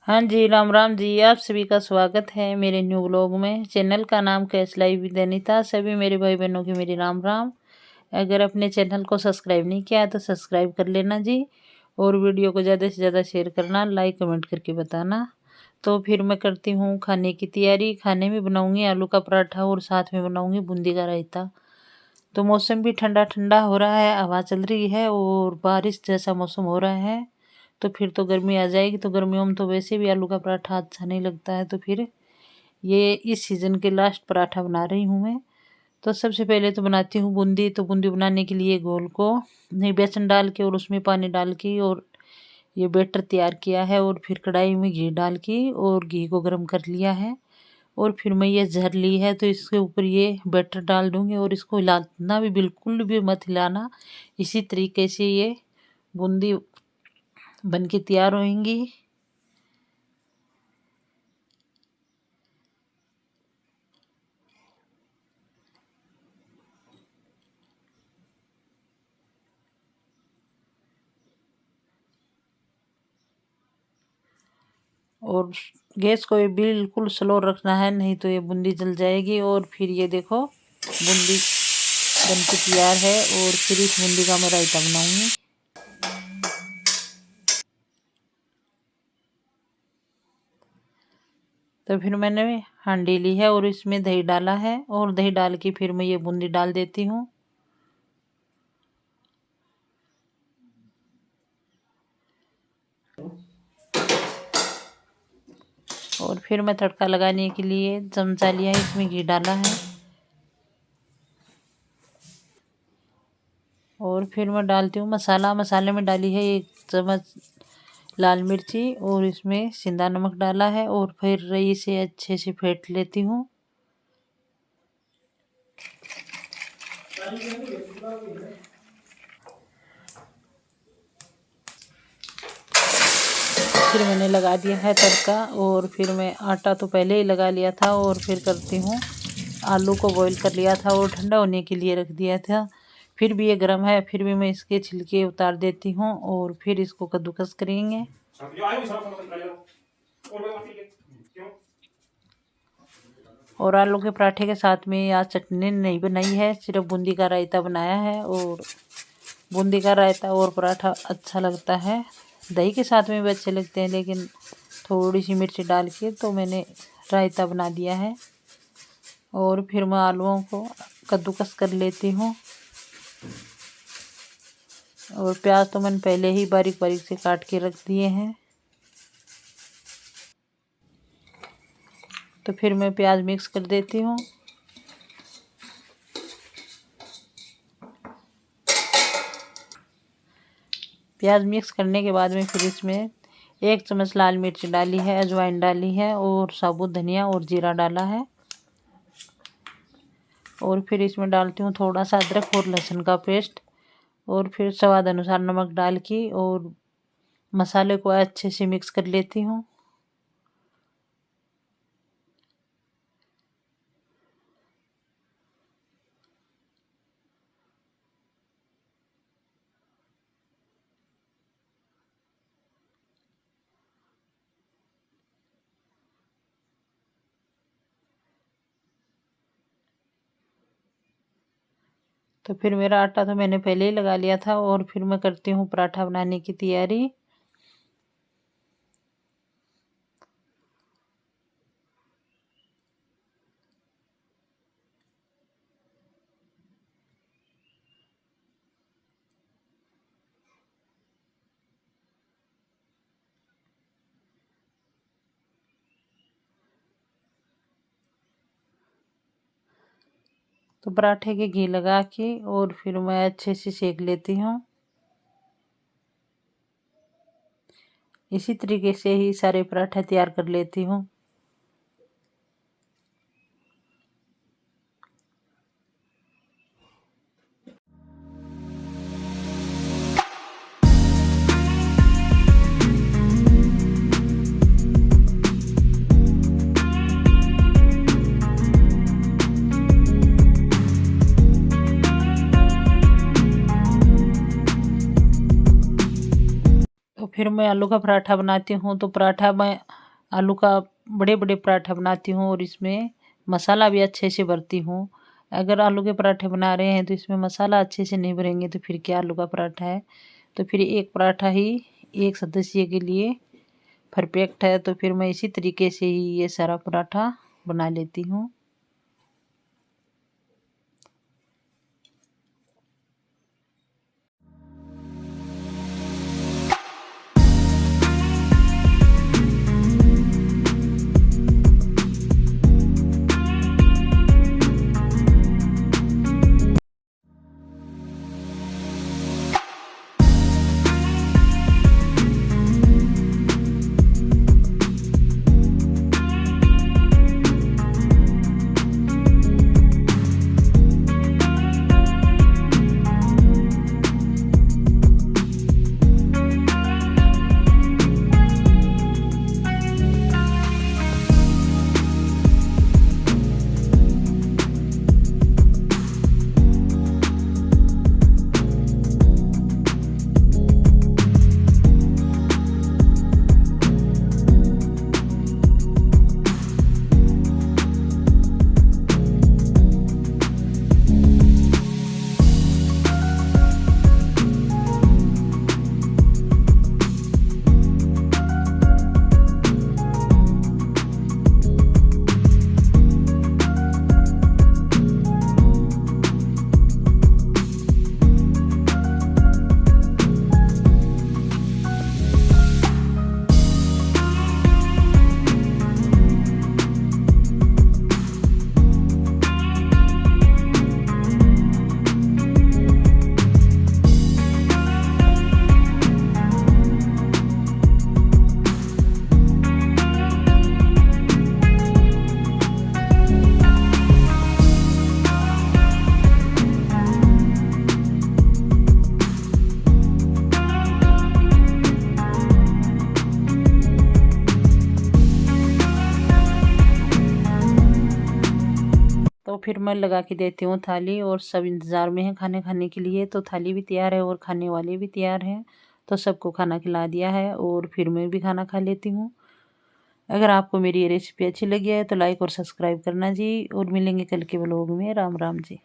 हाँ जी, राम राम जी। आप सभी का स्वागत है मेरे न्यू ब्लॉग में। चैनल का नाम कैश लाइफ विद अनीता। सभी मेरे भाई बहनों की मेरी राम राम। अगर अपने चैनल को सब्सक्राइब नहीं किया तो सब्सक्राइब कर लेना जी, और वीडियो को ज़्यादा से ज़्यादा शेयर करना, लाइक कमेंट करके बताना। तो फिर मैं करती हूँ खाने की तैयारी। खाने में बनाऊँगी आलू का पराठा और साथ में बनाऊँगी बूंदी का रायता। तो मौसम भी ठंडा ठंडा हो रहा है, हवा चल रही है और बारिश जैसा मौसम हो रहा है। तो फिर तो गर्मी आ जाएगी। तो गर्मियों में तो वैसे भी आलू का पराठा अच्छा नहीं लगता है। तो फिर ये इस सीज़न के लास्ट पराठा बना रही हूँ मैं। तो सबसे पहले तो बनाती हूँ बूंदी। तो बूंदी बनाने के लिए घोल को नहीं बेसन डाल के और उसमें पानी डाल के और ये बैटर तैयार किया है, और फिर कढ़ाई में घी डाल के और घी को गर्म कर लिया है, और फिर मैं ये झर ली है। तो इसके ऊपर ये बैटर डाल दूँगी और इसको हिलाना भी बिल्कुल भी मत हिलाना। इसी तरीके से ये बूंदी बन के तैयार होंगी। और गैस को ये बिल्कुल स्लो रखना है, नहीं तो ये बूंदी जल जाएगी। और फिर ये देखो बूंदी बन के तैयार है, और फिर इस बूंदी का मैं रायता बनाऊंगी। तो फिर मैंने हांडी ली है और इसमें दही डाला है, और दही डाल के फिर मैं ये बूंदी डाल देती हूँ। और फिर मैं तड़का लगाने के लिए चमचा लिया है, इसमें घी डाला है। और फिर मैं डालती हूँ मसाला। मसाले में डाली है 1 चम्मच लाल मिर्ची, और इसमें सिंधा नमक डाला है, और फिर इसे अच्छे से फेंट लेती हूँ। फिर मैंने लगा दिया है तड़का, और फिर मैं आटा तो पहले ही लगा लिया था, और फिर करती हूँ आलू को बॉईल कर लिया था और ठंडा होने के लिए रख दिया था। फिर भी ये गर्म है, फिर भी मैं इसके छिलके उतार देती हूँ, और फिर इसको कद्दूकस करेंगे। और आलू के पराठे के साथ में आज चटनी नहीं बनाई है, सिर्फ बूंदी का रायता बनाया है। और बूंदी का रायता और पराठा अच्छा लगता है, दही के साथ में भी अच्छे लगते हैं, लेकिन थोड़ी सी मिर्च डाल के तो मैंने रायता बना दिया है। और फिर मैं आलूओं को कद्दूकस कर लेती हूँ। और प्याज तो मैंने पहले ही बारीक बारीक से काट के रख दिए हैं। तो फिर मैं प्याज मिक्स कर देती हूँ। प्याज मिक्स करने के बाद में फिर इसमें 1 चम्मच लाल मिर्च डाली है, अजवाइन डाली है, और साबुत धनिया और जीरा डाला है। और फिर इसमें डालती हूँ थोड़ा सा अदरक और लहसुन का पेस्ट, और फिर स्वाद अनुसार नमक डाल के और मसाले को अच्छे से मिक्स कर लेती हूँ। तो फिर मेरा आटा तो मैंने पहले ही लगा लिया था, और फिर मैं करती हूँ पराठा बनाने की तैयारी। तो पराठे के घी लगा के और फिर मैं अच्छे से सेक लेती हूँ। इसी तरीके से ही सारे पराठे तैयार कर लेती हूँ। तो फिर मैं आलू का पराठा बनाती हूँ। तो पराठा मैं आलू का बड़े बड़े पराठा बनाती हूँ और इसमें मसाला भी अच्छे से भरती हूँ। अगर आलू के पराठे बना रहे हैं तो इसमें मसाला अच्छे से नहीं भरेंगे तो फिर क्या आलू का पराठा है। तो फिर एक पराठा ही एक सदस्य के लिए परफेक्ट है। तो फिर मैं इसी तरीके से ही ये सारा पराठा बना लेती हूँ। तो फिर मैं लगा के देती हूँ थाली और सब इंतज़ार में है खाने खाने के लिए। तो थाली भी तैयार है और खाने वाले भी तैयार हैं। तो सबको खाना खिला दिया है और फिर मैं भी खाना खा लेती हूँ। अगर आपको मेरी ये रेसिपी अच्छी लगी है तो लाइक और सब्सक्राइब करना जी। और मिलेंगे कल के व्लॉग में। राम राम जी।